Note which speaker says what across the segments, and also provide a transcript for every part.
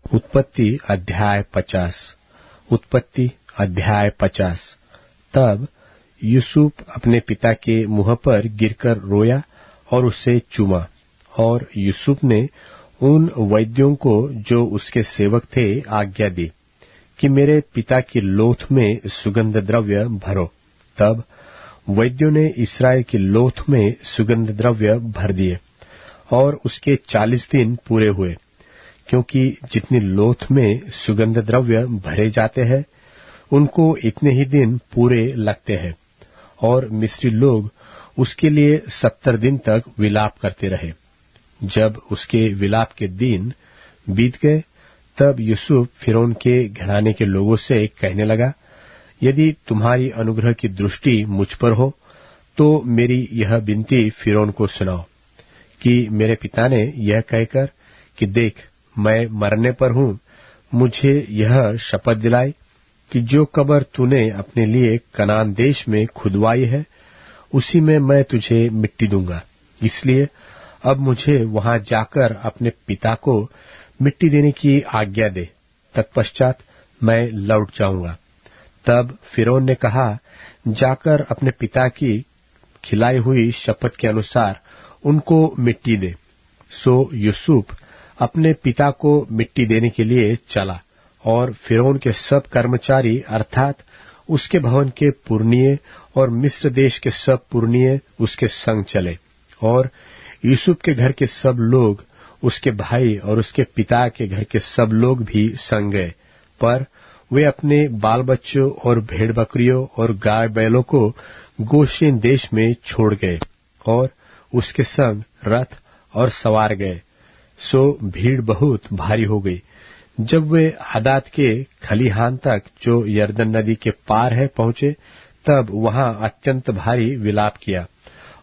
Speaker 1: उत्पत्ति अध्याय 50। उत्पत्ति अध्याय 50। तब यूसुफ अपने पिता के मुंह पर गिरकर रोया और उसे चूमा। और यूसुफ ने उन वैद्यों को जो उसके सेवक थे आज्ञा दी कि मेरे पिता की लोथ में सुगंध द्रव्य भरो। तब वैद्यों ने इस्राएल की लोथ में सुगंध द्रव्य भर दिए और उसके 40 दिन पूरे हुए, क्योंकि जितनी लोथ में सुगंध द्रव्य भरे जाते हैं उनको इतने ही दिन पूरे लगते हैं। और मिस्री लोग उसके लिए 70 दिन तक विलाप करते रहे। जब उसके विलाप के दिन बीत गए, तब यूसुफ फिरौन के घराने के लोगों से कहने लगा, यदि तुम्हारी अनुग्रह की दृष्टि मुझ पर हो तो मेरी यह विनती फिरौन को सुनाओ कि मेरे पिता ने यह कहकर कि देख मैं मरने पर हूं, मुझे यह शपथ दिलाई कि जो कब्र तूने अपने लिए कनान देश में खुदवाई है उसी में मैं तुझे मिट्टी दूंगा। इसलिए अब मुझे वहां जाकर अपने पिता को मिट्टी देने की आज्ञा दे, तत्पश्चात मैं लौट जाऊंगा। तब फिरौन ने कहा, जाकर अपने पिता की खिलाई हुई शपथ के अनुसार उनको मिट्टी दे। सो यूसुफ अपने पिता को मिट्टी देने के लिए चला और फिरौन के सब कर्मचारी अर्थात उसके भवन के पुरनिये और मिस्र देश के सब पुरनिये उसके संग चले। और यूसुफ के घर के सब लोग, उसके भाई और उसके पिता के घर के सब लोग भी संग गए, पर वे अपने बाल बच्चों और भेड़ बकरियों और गाय बैलों को गोशेन देश में छोड़ गए और उसके संग रथ और सवार गए। सो भीड़ बहुत भारी हो गई। जब वे आदात के खलिहान तक जो यरदन नदी के पार है पहुंचे, तब वहां अत्यंत भारी विलाप किया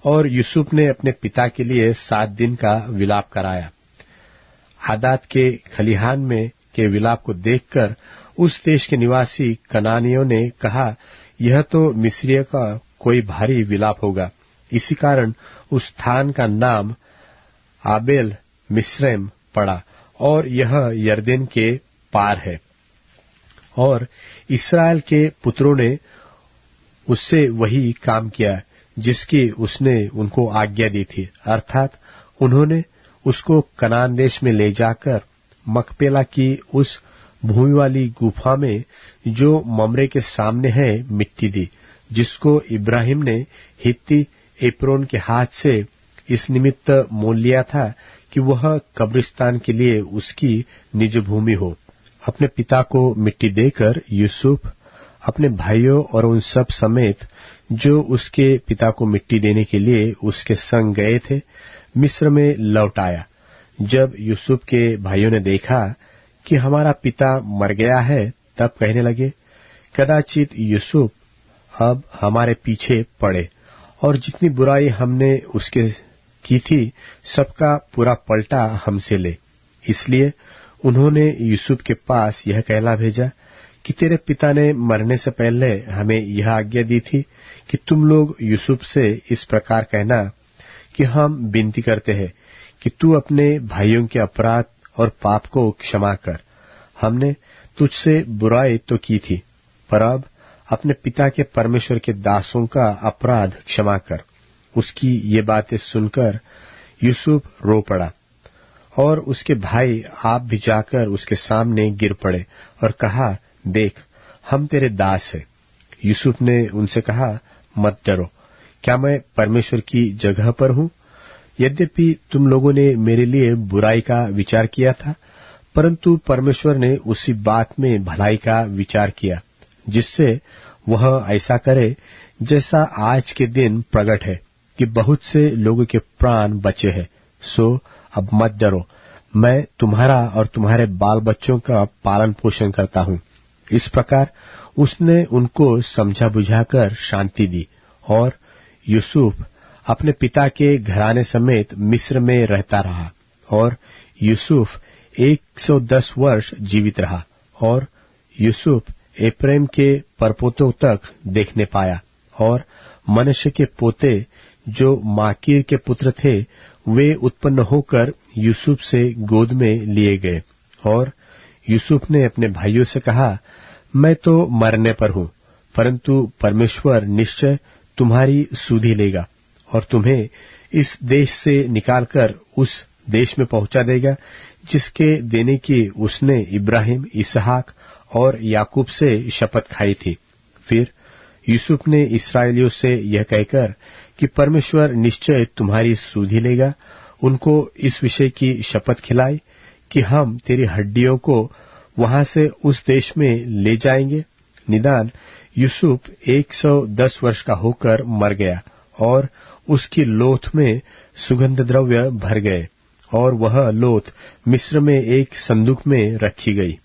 Speaker 1: और यूसुफ ने अपने पिता के लिए 7 दिन का विलाप कराया। आदात के खलिहान में के विलाप को देखकर उस देश के निवासी कनानियों ने कहा, यह तो मिस्रियों का कोई भारी विलाप होगा। इसी कारण उस स्थान का नाम आबेल मिस्रैम पड़ा और यह यरदन के पार है। और इस्राएल के पुत्रों ने उससे वही काम किया जिसकी उसने उनको आज्ञा दी थी, अर्थात उन्होंने उसको कनान देश में ले जाकर मकपेला की उस भूमि वाली गुफा में जो ममरे के सामने है मिट्टी दी, जिसको इब्राहिम ने हित्ती एप्रोन के हाथ से इस निमित्त मोल लिया था कि वह कब्रिस्तान के लिए उसकी निज भूमि हो। अपने पिता को मिट्टी देकर यूसुफ अपने भाइयों और उन सब समेत जो उसके पिता को मिट्टी देने के लिए उसके संग गए थे मिस्र में लौट आया। जब यूसुफ के भाइयों ने देखा कि हमारा पिता मर गया है, तब कहने लगे, कदाचित यूसुफ अब हमारे पीछे पड़े और जितनी बुराई हमने उसके की थी सबका पूरा पलटा हमसे ले। इसलिए उन्होंने यूसुफ के पास यह कहला भेजा कि तेरे पिता ने मरने से पहले हमें यह आज्ञा दी थी कि तुम लोग यूसुफ से इस प्रकार कहना कि हम विनती करते हैं कि तू अपने भाइयों के अपराध और पाप को क्षमा कर। हमने तुझसे बुराई तो की थी, पर अब अपने पिता के परमेश्वर के दासों का अपराध क्षमा कर। उसकी ये बातें सुनकर यूसुफ रो पड़ा और उसके भाई आप भी जाकर उसके सामने गिर पड़े और कहा, देख हम तेरे दास हैं। यूसुफ ने उनसे कहा, मत डरो, क्या मैं परमेश्वर की जगह पर हूं? यद्यपि तुम लोगों ने मेरे लिए बुराई का विचार किया था, परंतु परमेश्वर ने उसी बात में भलाई का विचार किया, जिससे वह ऐसा करे जैसा आज के दिन प्रकट है कि बहुत से लोगों के प्राण बचे हैं। सो अब मत डरो, मैं तुम्हारा और तुम्हारे बाल बच्चों का पालन पोषण करता हूं। इस प्रकार उसने उनको समझा बुझाकर शांति दी और यूसुफ अपने पिता के घराने समेत मिस्र में रहता रहा। और यूसुफ 110 वर्ष जीवित रहा और यूसुफ एप्रैम के परपोतों तक देखने पाया। और मनश्शे के पोते जो माकीर के पुत्र थे वे उत्पन्न होकर यूसुफ से गोद में लिए गए। और यूसुफ ने अपने भाइयों से कहा, मैं तो मरने पर हूं, परंतु परमेश्वर निश्चय तुम्हारी सुधि लेगा और तुम्हें इस देश से निकालकर उस देश में पहुंचा देगा जिसके देने की उसने इब्राहिम, इसहाक और याकूब से शपथ खाई थी। फिर यूसुफ ने इस्राएलियों से यह कहकर कि परमेश्वर निश्चय तुम्हारी सुधि लेगा, उनको इस विषय की शपथ खिलाई कि हम तेरी हड्डियों को वहां से उस देश में ले जाएंगे। निदान यूसुफ 110 वर्ष का होकर मर गया और उसकी लोथ में सुगंध द्रव्य भर गए और वह लोथ मिस्र में एक संदूक में रखी गई।